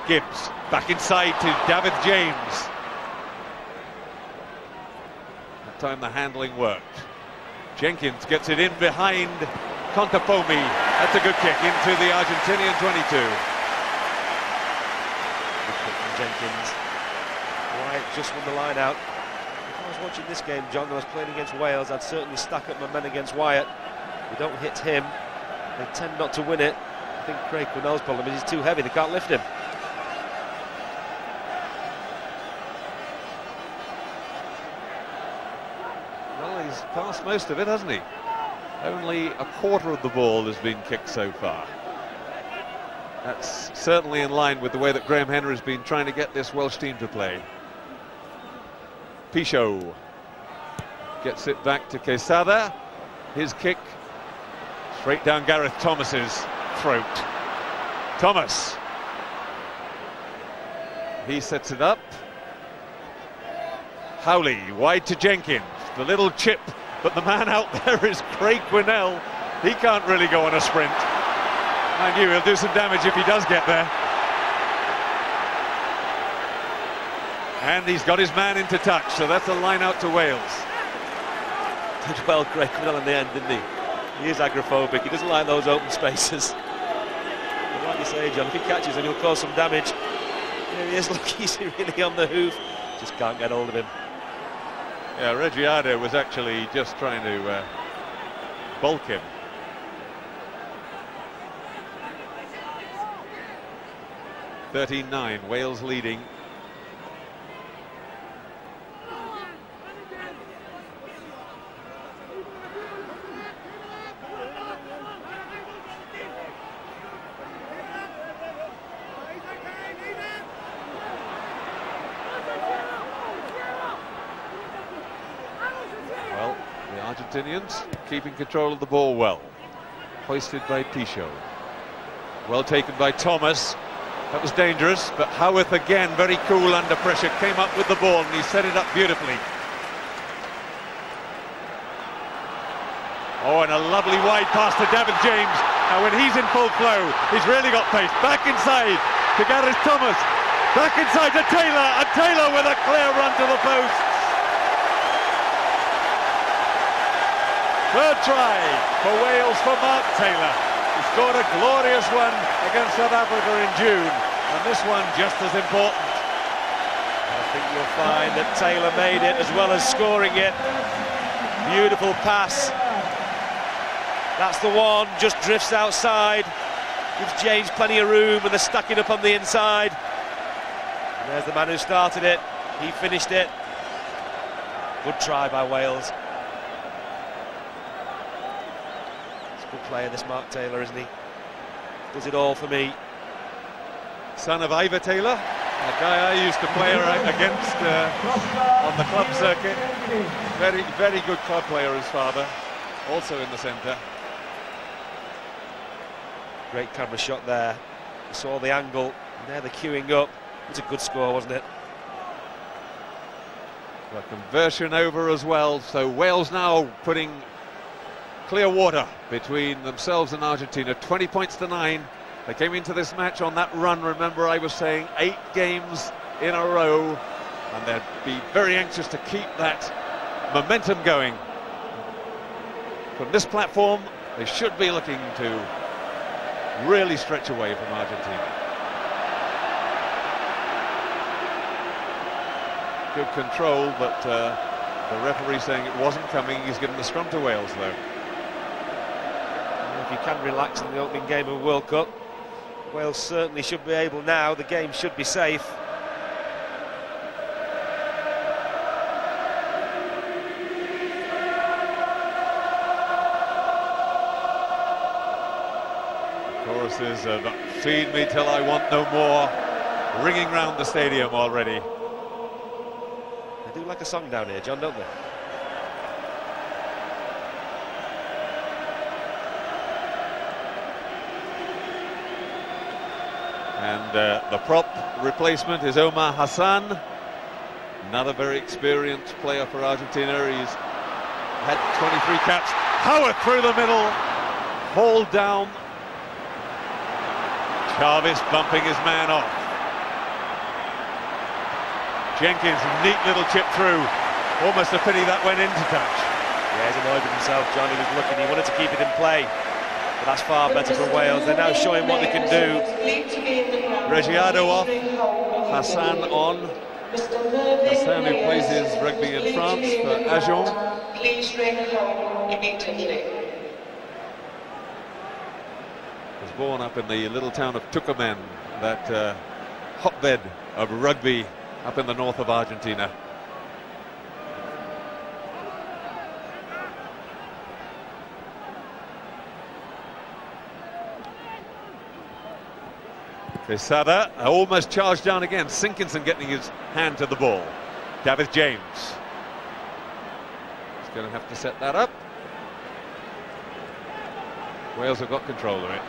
Gibbs back inside to David James. That time the handling worked. Jenkins gets it in behind Contepomi. That's a good kick into the Argentinian 22. Good kick from Jenkins. Wyatt just won the line out. If I was watching this game, John, and I was playing against Wales, I'd certainly stack up my men against Wyatt. They don't hit him, they tend not to win it. I think Craig Quinnell's problem is he's too heavy, they can't lift him. Well, he's passed most of it, hasn't he? Only a quarter of the ball has been kicked so far. That's certainly in line with the way that Graham Henry has been trying to get this Welsh team to play. Pichot gets it back to Quesada. His kick straight down Gareth Thomas's throat. Thomas. He sets it up. Howley wide to Jenkins. The little chip, but the man out there is Craig Quinnell. He can't really go on a sprint. Mind you, he'll do some damage if he does get there. And he's got his man into touch, so that's a line out to Wales. Did well, Craig Quinnell in the end, didn't he? He is agoraphobic, he doesn't like those open spaces. But like you say, John, if he catches him, he'll cause some damage. Here he is, look, he's really on the hoof. Just can't get hold of him. Yeah, Reggiado was actually just trying to bulk him. (13-9), Wales leading. Well, the Argentinians keeping control of the ball well. Hoisted by Pichot. Well taken by Thomas. That was dangerous, but Howarth again very cool under pressure, came up with the ball and he set it up beautifully. Oh, and a lovely wide pass to David James. Now when he's in full flow, he's really got pace. Back inside to Gareth Thomas. Back inside to Taylor, and Taylor with a clear run to the post. Third try for Wales for Mark Taylor. He scored a glorious one against South Africa in June, and this one just as important. I think you'll find that Taylor made it as well as scoring it. Beautiful pass. That's the one, just drifts outside. Gives James plenty of room, and they're stacking up on the inside. And there's the man who started it. He finished it. Good try by Wales. Good player, this Mark Taylor, isn't he? Does it all for me. Son of Ivor Taylor, a guy I used to play against on the club circuit. Very, very good club player, his father, also in the centre. Great camera shot there. You saw the angle, and there they're queuing up. It was a good score, wasn't it? A conversion over as well, so Wales now putting clear water between themselves and Argentina. 20 points to 9. They came into this match on that run. Remember, I was saying 8 games in a row, and they'd be very anxious to keep that momentum going. From this platform, they should be looking to really stretch away from Argentina. Good control, but the referee saying it wasn't coming. He's given the scrum to Wales, though. If you can relax in the opening game of World Cup, Wales certainly should be able now. The game should be safe. Choruses of "Feed me till I want no more" ringing round the stadium already. They do like a song down here, John, don't they? And the prop replacement is Omar Hassan, another very experienced player for Argentina. He's had 23 caps. Howard through the middle, hauled down. Jarvis bumping his man off. Jenkins, neat little chip through. Almost a pity that went into touch. Yeah, he's annoyed with himself, John. He was looking, he wanted to keep it in play. But that's far better for Wales. They're now showing what they can do. Reggiado off, Hassan on. Hassan, who plays his rugby in France for Agen. Please bring home immediately. Was born up in the little town of Tucumán, that hotbed of rugby up in the north of Argentina. Quesada almost charged down again. Sinkinson getting his hand to the ball. David James. He's going to have to set that up. Wales have got control of it.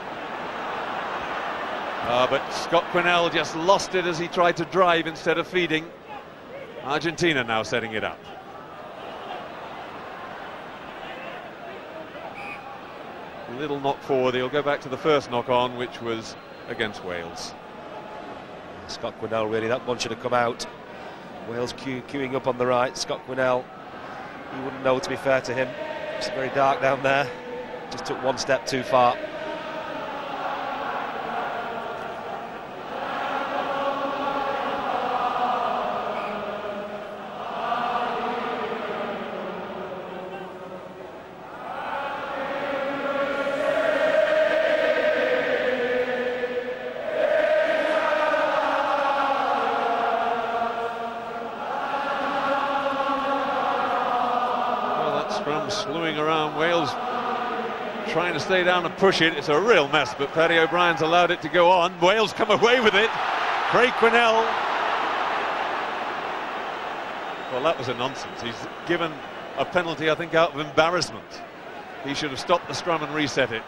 But Scott Quinnell just lost it as he tried to drive instead of feeding. Argentina now setting it up. Little knock forward. He'll go back to the first knock on, which was against Wales. Scott Quinnell, really, that one should have come out. Wales queuing up on the right. Scott Quinnell, he wouldn't know, to be fair to him. It's very dark down there. Just took one step too far. Slewing around, Wales trying to stay down and push it. It's a real mess, but Paddy O'Brien's allowed it to go on. Wales come away with it. Craig Quinnell. Well, that was a nonsense. He's given a penalty, I think, out of embarrassment. He should have stopped the scrum and reset it.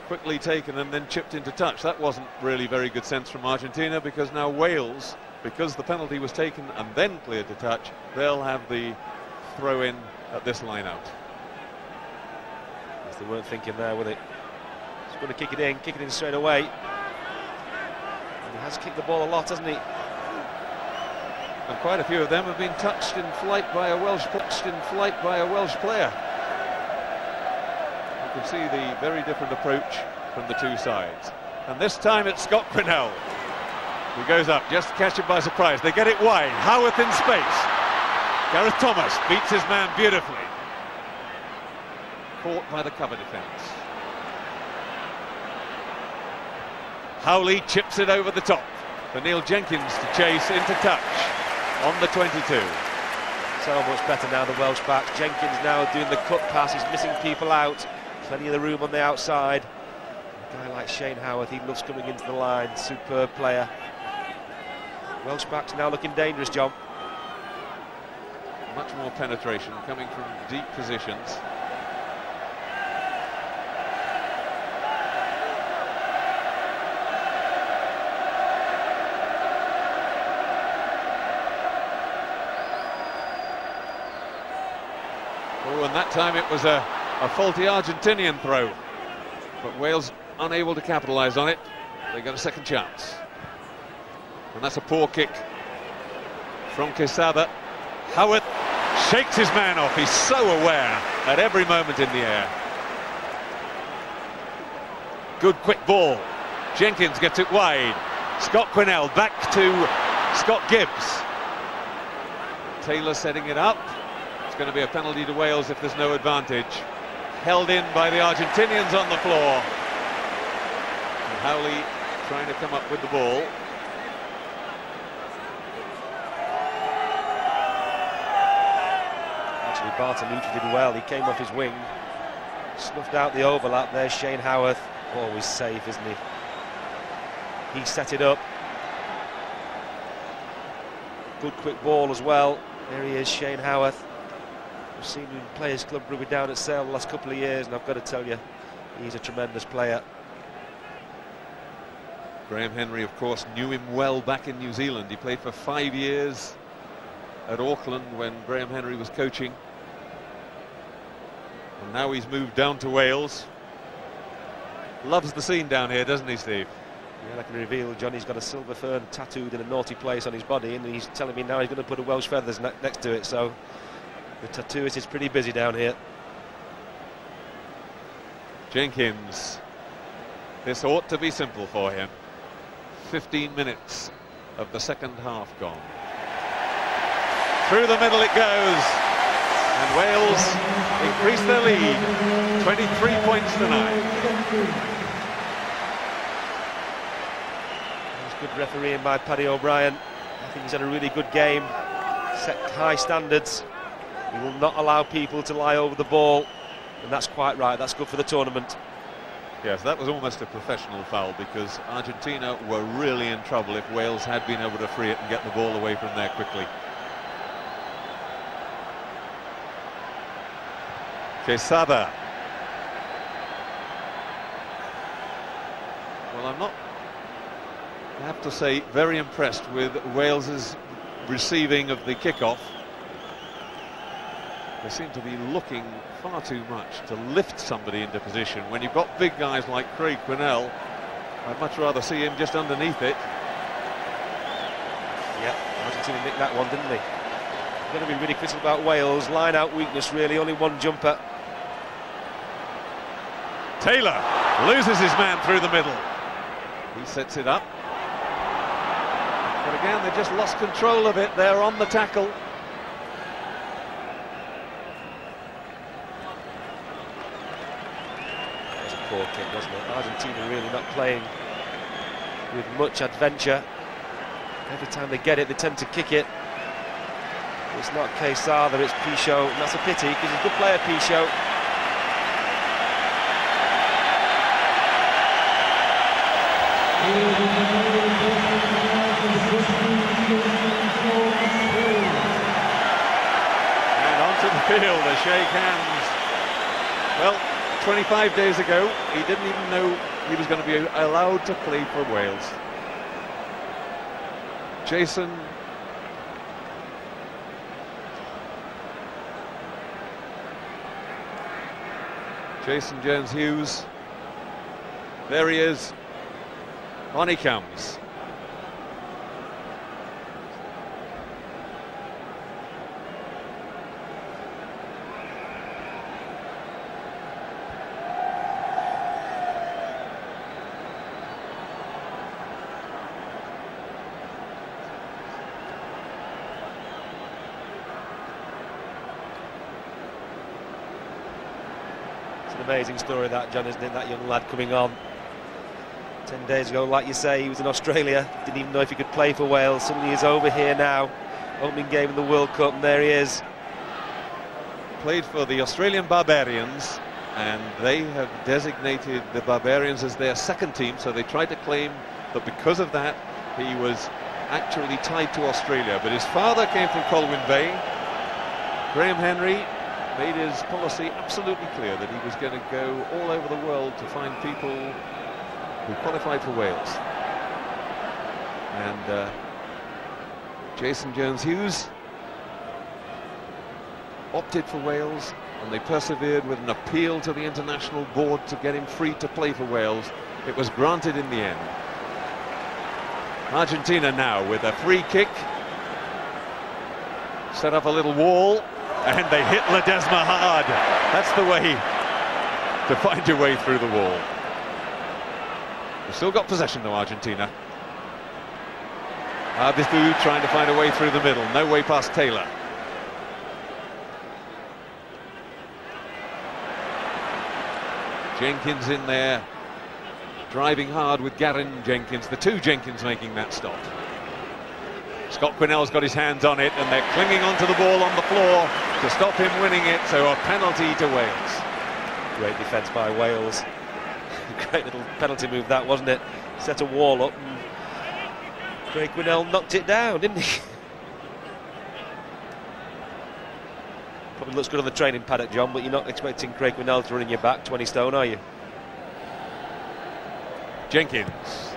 Quickly taken and then chipped into touch. That wasn't really very good sense from Argentina, because now Wales, because the penalty was taken and then cleared to touch, they'll have the throw in at this line out. Yes, they weren't thinking there, were they? He's going to kick it in straight away. And he has kicked the ball a lot, hasn't he? And quite a few of them have been touched in flight by a Welsh player. You can see the very different approach from the two sides. And this time it's Scott Quinnell who goes up, just to catch him by surprise. They get it wide. Howarth in space. Gareth Thomas beats his man beautifully. Caught by the cover defence. Howley chips it over the top for Neil Jenkins to chase into touch on the 22. So much better now, the Welsh backs. Jenkins now doing the cut pass. He's missing people out. Plenty of the room on the outside. A guy like Shane Howarth, he loves coming into the line. Superb player. Welsh backs now looking dangerous, John. Much more penetration coming from deep positions. Oh, and that time it was a faulty Argentinian throw, but Wales unable to capitalise on it. They got a second chance. And that's a poor kick from Quesada. Howarth shakes his man off. He's so aware at every moment in the air. Good quick ball. Jenkins gets it wide. Scott Quinnell back to Scott Gibbs. Taylor setting it up. It's going to be a penalty to Wales if there's no advantage. Held in by the Argentinians on the floor. And Howley trying to come up with the ball. Bartolucci did well. He came off his wing, snuffed out the overlap. There's Shane Howarth, always safe, isn't he? He set it up. Good quick ball as well. There he is, Shane Howarth. I've seen him play his club rugby down at Sale the last couple of years, and I've got to tell you, he's a tremendous player. Graham Henry, of course, knew him well back in New Zealand. He played for 5 years at Auckland when Graham Henry was coaching. And now he's moved down to Wales. Loves the scene down here, doesn't he, Steve? Yeah, I can reveal Johnny's got a silver fern tattooed in a naughty place on his body, and he's telling me now he's going to put a Welsh feathers next to it, so the tattooist is pretty busy down here. Jenkins. This ought to be simple for him. 15 minutes of the second half gone. Through the middle it goes. And Wales increase their lead. 23 points to 9. Good refereeing by Paddy O'Brien. I think he's had a really good game, set high standards. He will not allow people to lie over the ball, and that's quite right. That's good for the tournament. Yes, that was almost a professional foul, because Argentina were really in trouble if Wales had been able to free it and get the ball away from there quickly. Quesada. Well, I'm not, I have to say, very impressed with Wales's receiving of the kickoff. They seem to be looking far too much to lift somebody into position. When you've got big guys like Craig Quinnell, I'd much rather see him just underneath it. Yeah, Argentina nicked that one, didn't they? You've got to be really critical about Wales. Line out weakness, really, only one jumper. Taylor loses his man through the middle. He sets it up. But again, they just lost control of it. They're on the tackle. That was a poor kick, wasn't it? Argentina really not playing with much adventure. Every time they get it, they tend to kick it. It's not Quesada, it's Pichot, and that's a pity, because he's a good player, Pichot. And onto the field, they shake hands. Well, 25 days ago, he didn't even know he was going to be allowed to play for Wales. Jason Jones-Hughes. There he is. On he comes. It's an amazing story, that, John, isn't it? That young lad coming on 10 days ago, like you say, he was in Australia, didn't even know if he could play for Wales. Suddenly he's over here now, opening game in the World Cup, and there he is. Played for the Australian Barbarians, and they have designated the Barbarians as their second team, so they tried to claim that because of that he was actually tied to Australia. But his father came from Colwyn Bay. Graham Henry made his policy absolutely clear that he was going to go all over the world to find people who qualified for Wales. And Jason Jones-Hughes opted for Wales, and they persevered with an appeal to the international board to get him free to play for Wales. It was granted in the end. Argentina now with a free kick, set up a little wall, and they hit Ledesma hard. That's the way to find your way through the wall. They've still got possession though, Argentina. Arbithu trying to find a way through the middle, no way past Taylor. Jenkins in there, driving hard with Garen Jenkins, the two Jenkins making that stop. Scott Quinnell's got his hands on it, and they're clinging onto the ball on the floor to stop him winning it, so a penalty to Wales. Great defence by Wales. Great little penalty move that, wasn't it? Set a wall up, and Craig Quinnell knocked it down, didn't he? Probably looks good on the training paddock, John, but you're not expecting Craig Quinnell to run in your back 20 stone, are you? Jenkins.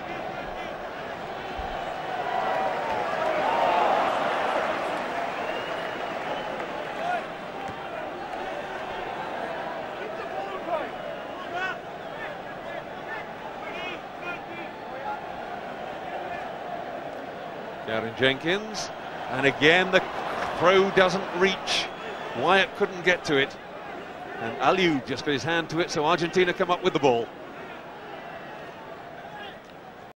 Garen Jenkins, and again the throw doesn't reach. Wyatt couldn't get to it, and Aliou just got his hand to it, so Argentina come up with the ball.